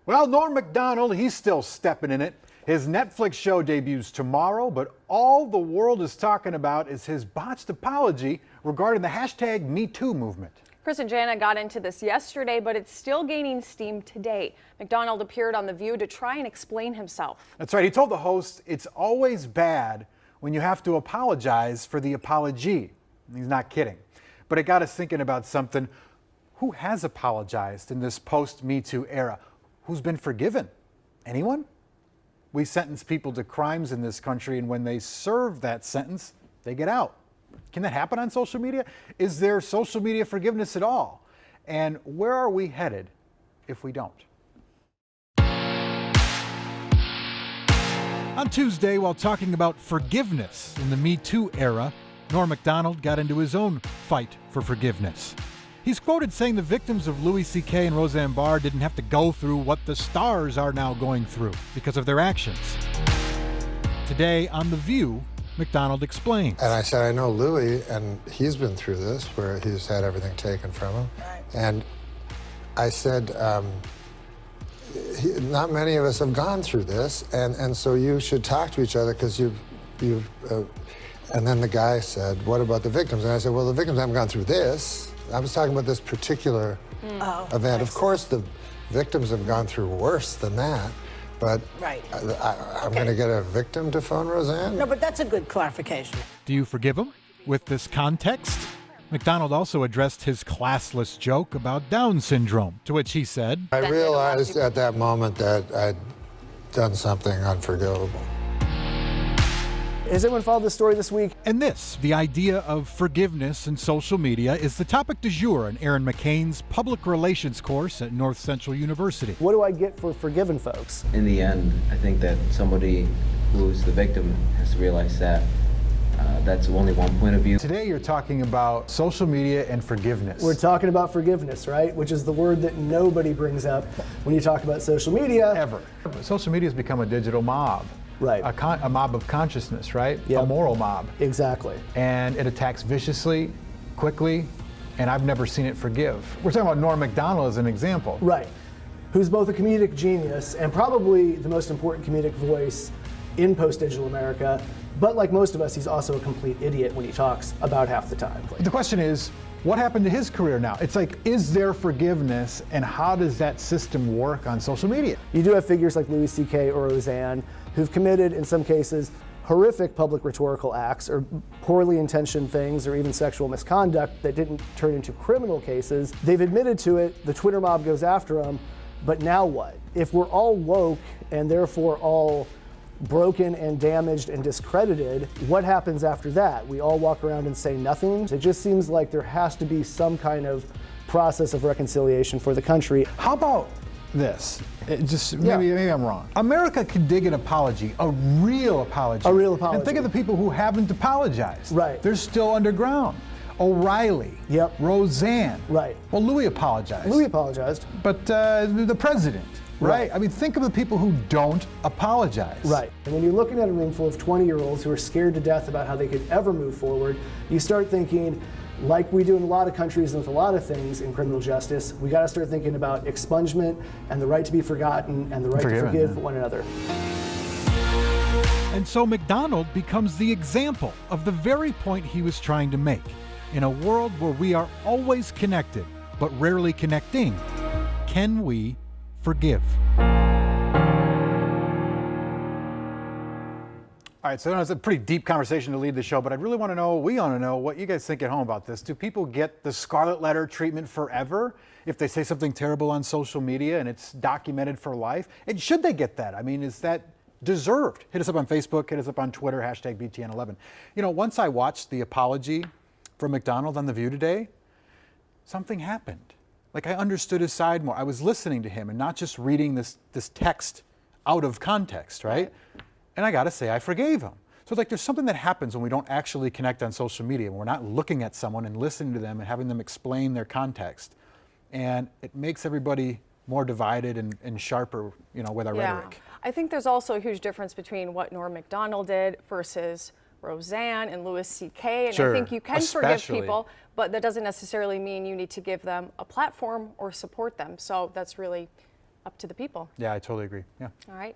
Well, Norm MacDonald, he's still stepping in it. His Netflix show debuts tomorrow, but all the world is talking about is his botched apology regarding the hashtag #MeToo movement. Chris and Jana got into this yesterday, but it's still gaining steam today. MacDonald appeared on The View to try and explain himself. That's right. He told the host it's always bad when you have to apologize for the apology. He's not kidding. But it got us thinking about something. Who has apologized in this post-MeToo era? Who's been forgiven? Anyone? We sentence people to crimes in this country, and when they serve that sentence, they get out. Can that happen on social media? Is there social media forgiveness at all? And where are we headed if we don't? On Tuesday, while talking about forgiveness in the Me Too era, Norm MacDonald got into his own fight for forgiveness. He's quoted saying the victims of Louis C.K. and Roseanne Barr didn't have to go through what the stars are now going through because of their actions. Today on The View, MacDonald explains. And I said, I know Louis, and he's been through this, where he's had everything taken from him. Right. And I said, not many of us have gone through this, and so you should talk to each other because and then the guy said, what about the victims? And I said, well, the victims haven't gone through this. I was talking about this particular event. Of course, the victims have gone through worse than that, but I'm going to get a victim to phone Roseanne? No, but that's a good clarification. Do you forgive him? With this context, MacDonald also addressed his classless joke about Down syndrome, to which he said, I realized at that moment that I'd done something unforgivable. Has anyone followed this story this week? And this, the idea of forgiveness in social media, is the topic du jour in Aaron McCain's public relations course at North Central University. What do I get for forgiving folks? In the end, I think that somebody who's the victim has to realize that that's only one point of view. Today you're talking about social media and forgiveness. We're talking about forgiveness, right? Which is the word that nobody brings up when you talk about social media. Ever. Social media has become a digital mob. Right. A mob of consciousness, right? Yep. A moral mob. Exactly. And it attacks viciously, quickly, and I've never seen it forgive. We're talking about Norm MacDonald as an example. Right. Who's both a comedic genius and probably the most important comedic voice in post-digital America. But like most of us, he's also a complete idiot when he talks about half the time. The question is, what happened to his career now? It's like, is there forgiveness, and how does that system work on social media? You do have figures like Louis C.K. or Roseanne who've committed, in some cases, horrific public rhetorical acts or poorly intentioned things or even sexual misconduct that didn't turn into criminal cases. They've admitted to it, the Twitter mob goes after them, but now what? If we're all woke and therefore all broken and damaged and discredited, what happens after that? We all walk around and say nothing? It just seems like there has to be some kind of process of reconciliation for the country. How about this? Maybe I'm wrong. America can dig an apology, a real apology. A real apology. And think of the people who haven't apologized. Right. They're still underground. O'Reilly. Yep. Roseanne. Right. Well, Louis apologized. Louis apologized. But the president. Right. I mean, think of the people who don't apologize. Right. And when you're looking at a room full of 20-year-olds who are scared to death about how they could ever move forward, you start thinking, like we do in a lot of countries and with a lot of things in criminal justice, we got to start thinking about expungement and the right to be forgotten and the right to forgive one another. And so MacDonald becomes the example of the very point he was trying to make. In a world where we are always connected, but rarely connecting, can we forgive? All right, so it's a pretty deep conversation to lead the show, but I really want to know, we want to know what you guys think at home about this. Do people get the scarlet letter treatment forever if they say something terrible on social media and it's documented for life? And should they get that? I mean, is that deserved? Hit us up on Facebook, hit us up on Twitter, #BTN11. You know, once I watched the apology from MacDonald on The View today, something happened. Like, I understood his side more. I was listening to him and not just reading this text out of context, right? And I gotta say, I forgave him. So it's like there's something that happens when we don't actually connect on social media, when we're not looking at someone and listening to them and having them explain their context. And it makes everybody more divided and sharper, you know, with our rhetoric. I think there's also a huge difference between what Norm MacDonald did versus Roseanne and Louis C.K. And I think you can forgive people, but that doesn't necessarily mean you need to give them a platform or support them. So that's really up to the people. Yeah, I totally agree. Yeah. All right.